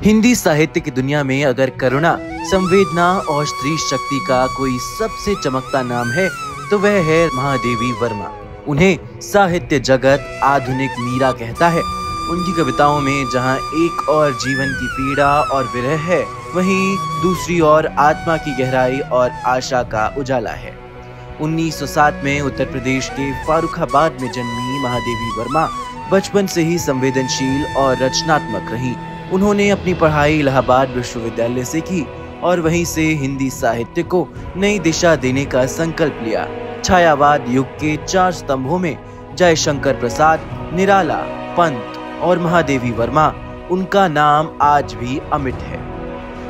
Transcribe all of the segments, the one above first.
हिंदी साहित्य की दुनिया में अगर करुणा, संवेदना और स्त्री शक्ति का कोई सबसे चमकता नाम है तो वह है महादेवी वर्मा। उन्हें साहित्य जगत आधुनिक मीरा कहता है। उनकी कविताओं में जहां एक और जीवन की पीड़ा और विरह है, वहीं दूसरी ओर आत्मा की गहराई और आशा का उजाला है। 1907 में उत्तर प्रदेश के फारुखाबाद में जन्मी महादेवी वर्मा बचपन से ही संवेदनशील और रचनात्मक रही। उन्होंने अपनी पढ़ाई इलाहाबाद विश्वविद्यालय से की और वहीं से हिंदी साहित्य को नई दिशा देने का संकल्प लिया। छायावाद युग के 4 स्तंभों में जयशंकर प्रसाद, निराला, पंत और महादेवी वर्मा, उनका नाम आज भी अमिट है।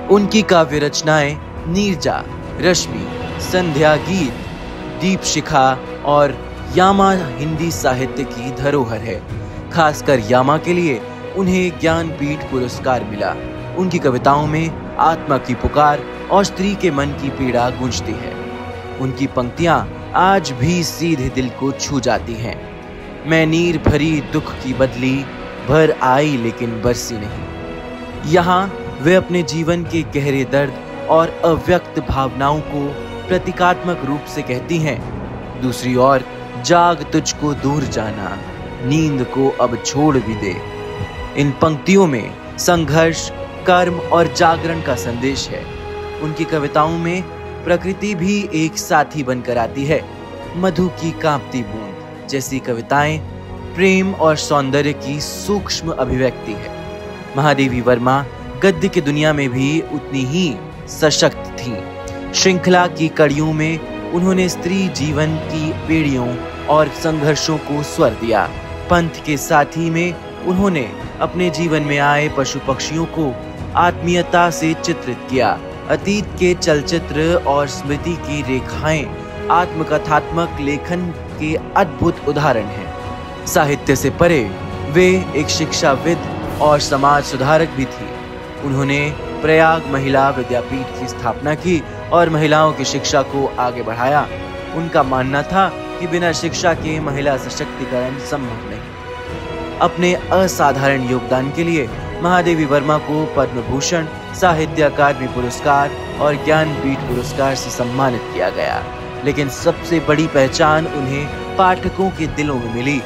उनकी काव्य रचनाएं नीरजा, रश्मि, संध्या गीत, दीपशिखा और यामा हिंदी साहित्य की धरोहर है। खासकर यामा के लिए उन्हें ज्ञानपीठ पुरस्कार मिला। उनकी कविताओं में आत्मा की पुकार और स्त्री के मन की पीड़ा गूंजती है। उनकी पंक्तियां आज भी सीधे दिल को छू जाती हैं। मैं नीर भरी दुख की बदली, भर आई लेकिन बरसी नहीं। यहाँ वे अपने जीवन के गहरे दर्द और अव्यक्त भावनाओं को प्रतीकात्मक रूप से कहती हैं। दूसरी ओर जाग तुझको दूर जाना, नींद को अब छोड़ भी दे। इन पंक्तियों में संघर्ष, कर्म और जागरण का संदेश है। उनकी कविताओं में प्रकृति भी एक साथी बनकर आती है। मधु की कांपती बूंद जैसी कविताएं प्रेम और सौंदर्य की सूक्ष्म अभिव्यक्ति है। महादेवी वर्मा गद्य की दुनिया में भी उतनी ही सशक्त थीं। श्रृंखला की कड़ियों में उन्होंने स्त्री जीवन की पीड़ियों और संघर्षों को स्वर दिया। पंथ के साथी में उन्होंने अपने जीवन में आए पशु पक्षियों को आत्मीयता से चित्रित किया। अतीत के चलचित्र और स्मृति की रेखाएं आत्मकथात्मक लेखन के अद्भुत उदाहरण हैं। साहित्य से परे वे एक शिक्षाविद और समाज सुधारक भी थी। उन्होंने प्रयाग महिला विद्यापीठ की स्थापना की और महिलाओं की शिक्षा को आगे बढ़ाया। उनका मानना था कि बिना शिक्षा के महिला सशक्तिकरण संभव नहीं। अपने असाधारण योगदान के लिए महादेवी वर्मा को पद्म भूषण, साहित्य अकादमी पुरस्कार और ज्ञानपीठ पुरस्कार से सम्मानित किया गया। लेकिन सबसे बड़ी पहचान उन्हें पाठकों के दिलों में मिली,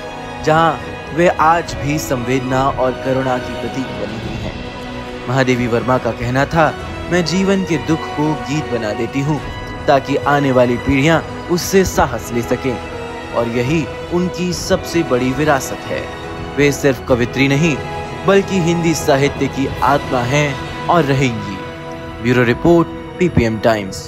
जहां वे आज भी संवेदना और करुणा की प्रतीक बनी हुई हैं। महादेवी वर्मा का कहना था, मैं जीवन के दुख को गीत बना देती हूँ ताकि आने वाली पीढ़ियां उससे साहस ले सकें, और यही उनकी सबसे बड़ी विरासत है। वे सिर्फ कवित्री नहीं बल्कि हिंदी साहित्य की आत्मा हैं और रहेंगी। Bureau report, PPM times.